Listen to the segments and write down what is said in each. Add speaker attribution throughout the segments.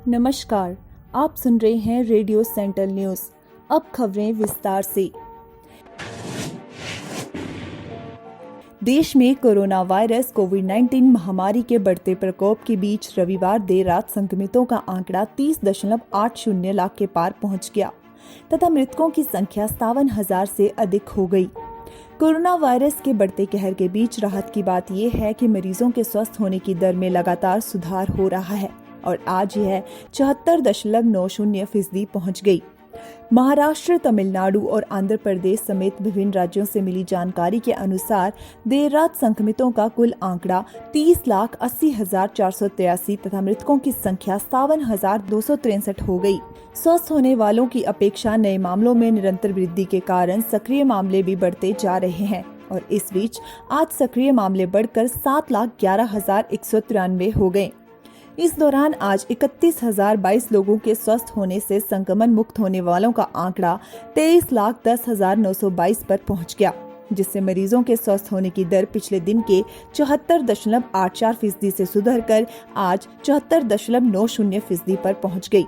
Speaker 1: नमस्कार, आप सुन रहे हैं रेडियो सेंट्रल न्यूज। अब खबरें विस्तार से। देश में कोरोना वायरस कोविड-19 महामारी के बढ़ते प्रकोप के बीच रविवार देर रात संक्रमितों का आंकड़ा 30.80 लाख के पार पहुंच गया तथा मृतकों की संख्या 57,000 से अधिक हो गई। कोरोना वायरस के बढ़ते कहर के बीच राहत की बात यह है कि मरीजों के स्वस्थ होने की दर में लगातार सुधार हो रहा है और आज यह 74.90% पहुंच गई। महाराष्ट्र, तमिलनाडु और आंध्र प्रदेश समेत विभिन्न राज्यों से मिली जानकारी के अनुसार देर रात संक्रमितों का कुल आंकड़ा 30,80,483 तथा मृतकों की संख्या 57,263 हो गई। स्वस्थ होने वालों की अपेक्षा नए मामलों में निरंतर वृद्धि के कारण सक्रिय मामले भी बढ़ते जा रहे हैं और इस बीच आज सक्रिय मामले बढ़कर 7,11,193 हो गए। इस दौरान आज 31,022 लोगों के स्वस्थ होने से संक्रमण मुक्त होने वालों का आंकड़ा 23,10,922 पर पहुंच गया, जिससे मरीजों के स्वस्थ होने की दर पिछले दिन के 74.84% से सुधरकर आज 74.90% पर पहुंच गई।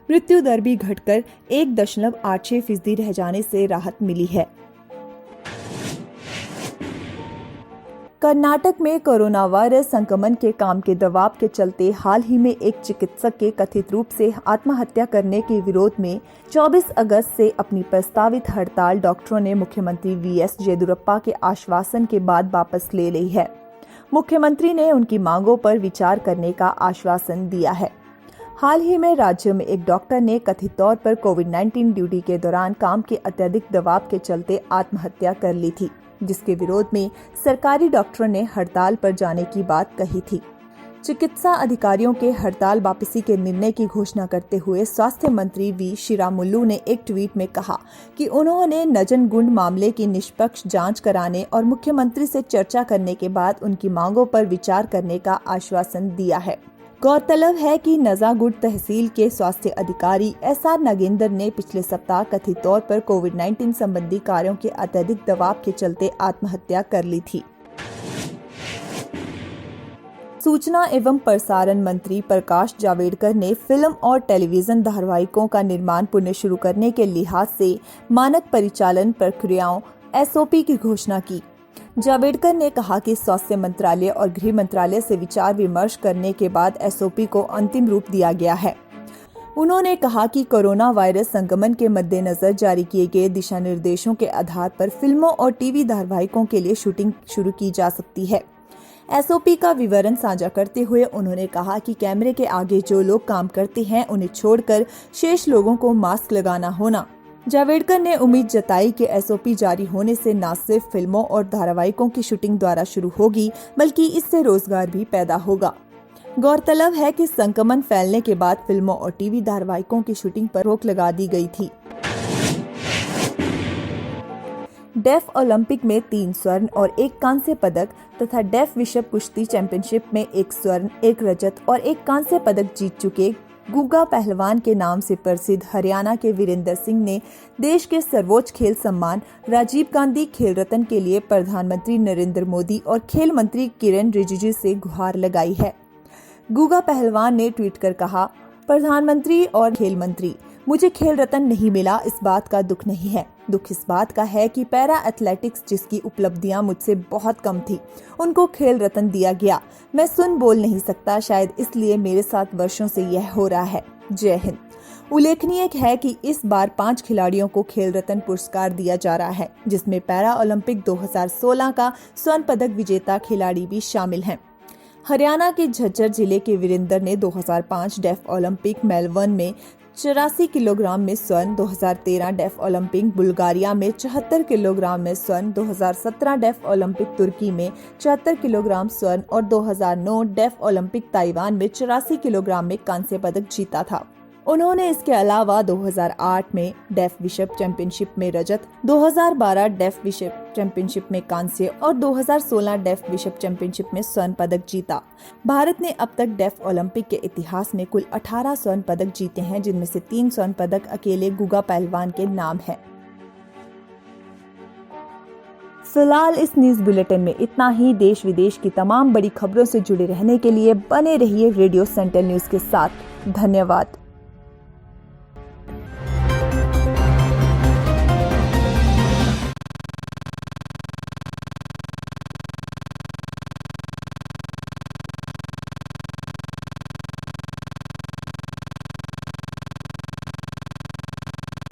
Speaker 1: मृत्यु दर भी घटकर 1.86% रह जाने से राहत मिली है। कर्नाटक में कोरोना वायरस संक्रमण के काम के दबाव के चलते हाल ही में एक चिकित्सक के कथित रूप से आत्महत्या करने के विरोध में 24 अगस्त से अपनी प्रस्तावित हड़ताल डॉक्टरों ने मुख्यमंत्री वीएस येदियुरप्पा के आश्वासन के बाद वापस ले ली है। मुख्यमंत्री ने उनकी मांगों पर विचार करने का आश्वासन दिया है। हाल ही में राज्य में एक डॉक्टर ने कथित तौर पर कोविड-19 ड्यूटी के दौरान काम के अत्यधिक दबाव के चलते आत्महत्या कर ली थी, जिसके विरोध में सरकारी डॉक्टरों ने हड़ताल पर जाने की बात कही थी। चिकित्सा अधिकारियों के हड़ताल वापसी के निर्णय की घोषणा करते हुए स्वास्थ्य मंत्री वी श्रीरामुलु ने एक ट्वीट में कहा कि उन्होंने नजनगुंड मामले की निष्पक्ष जांच कराने और मुख्यमंत्री से चर्चा करने के बाद उनकी मांगों पर विचार करने का आश्वासन दिया है। गौरतलब है कि नजागुड तहसील के स्वास्थ्य अधिकारी एसआर नागेंद्र ने पिछले सप्ताह कथित तौर पर कोविड-19 संबंधी कार्यों के अत्यधिक दबाव के चलते आत्महत्या कर ली थी। सूचना एवं प्रसारण मंत्री प्रकाश जावड़ेकर ने फिल्म और टेलीविजन धारावाहिकों का निर्माण पुनः शुरू करने के लिहाज से मानक परिचालन प्रक्रियाओं एसओपी की घोषणा की। जावड़ेकर ने कहा कि स्वास्थ्य मंत्रालय और गृह मंत्रालय से विचार विमर्श करने के बाद एसओपी को अंतिम रूप दिया गया है। उन्होंने कहा कि कोरोना वायरस संक्रमण के मद्देनजर जारी किए गए दिशा निर्देशों के आधार पर फिल्मों और टीवी धारावाहिकों के लिए शूटिंग शुरू की जा सकती है। एसओपी का विवरण साझा करते हुए उन्होंने कहा कि कैमरे के आगे जो लोग काम करते हैं उन्हें छोड़कर शेष लोगों को मास्क लगाना होना। जावड़ेकर ने उम्मीद जताई कि एसओपी जारी होने से न सिर्फ फिल्मों और धारावाहिकों की शूटिंग द्वारा शुरू होगी, बल्कि इससे रोजगार भी पैदा होगा। गौरतलब है कि संक्रमण फैलने के बाद फिल्मों और टीवी धारावाहिकों की शूटिंग पर रोक लगा दी गई थी। डेफ ओलंपिक में 3 स्वर्ण और 1 कांस्य पदक तथा डेफ विश्व कुश्ती चैंपियनशिप में 1 स्वर्ण, 1 रजत और 1 कांस्य पदक जीत चुके गुग्गा पहलवान के नाम से प्रसिद्ध हरियाणा के वीरेंद्र सिंह ने देश के सर्वोच्च खेल सम्मान राजीव गांधी खेल रत्न के लिए प्रधानमंत्री नरेंद्र मोदी और खेल मंत्री किरण रिजिजू से गुहार लगाई है। गुग्गा पहलवान ने ट्वीट कर कहा, प्रधानमंत्री और खेल मंत्री, मुझे खेल रत्न नहीं मिला, इस बात का दुख नहीं है। दुख इस बात का है कि पैरा एथलेटिक्स जिसकी उपलब्धियां मुझसे बहुत कम थी, उनको खेल रत्न दिया गया। मैं सुन बोल नहीं सकता, शायद इसलिए मेरे साथ वर्षों से यह हो रहा है। जय हिंद। उल्लेखनीय है कि इस बार 5 खिलाड़ियों को खेल रत्न पुरस्कार दिया जा रहा है, जिसमें पैरा ओलंपिक 2016 का स्वर्ण पदक विजेता खिलाड़ी भी शामिल हैं। हरियाणा के झज्जर जिले के वीरेंद्र ने 2005 डेफ ओलंपिक मेलबर्न में 84 किलोग्राम में स्वर्ण, 2013 डेफ ओलंपिक बुल्गारिया में 74 किलोग्राम में स्वर्ण, 2017 डेफ ओलंपिक तुर्की में 74 किलोग्राम स्वर्ण और 2009 डेफ ओलंपिक ताइवान में 84 किलोग्राम में कांस्य पदक जीता था। उन्होंने इसके अलावा 2008 में डेफ विश्व चैंपियनशिप में रजत, 2012 डेफ विश्व चैंपियनशिप में कांस्य और 2016 डेफ विश्व चैंपियनशिप में स्वर्ण पदक जीता। भारत ने अब तक डेफ ओलंपिक के इतिहास में कुल 18 स्वर्ण पदक जीते हैं, जिनमें से 3 स्वर्ण पदक अकेले गुग्गा पहलवान के नाम है। फिलहाल इस न्यूज़ बुलेटिन में इतना ही। देश विदेश की तमाम बड़ी खबरों से जुड़े रहने के लिए बने रहिए रेडियो सेंट्रल न्यूज़ के साथ। धन्यवाद।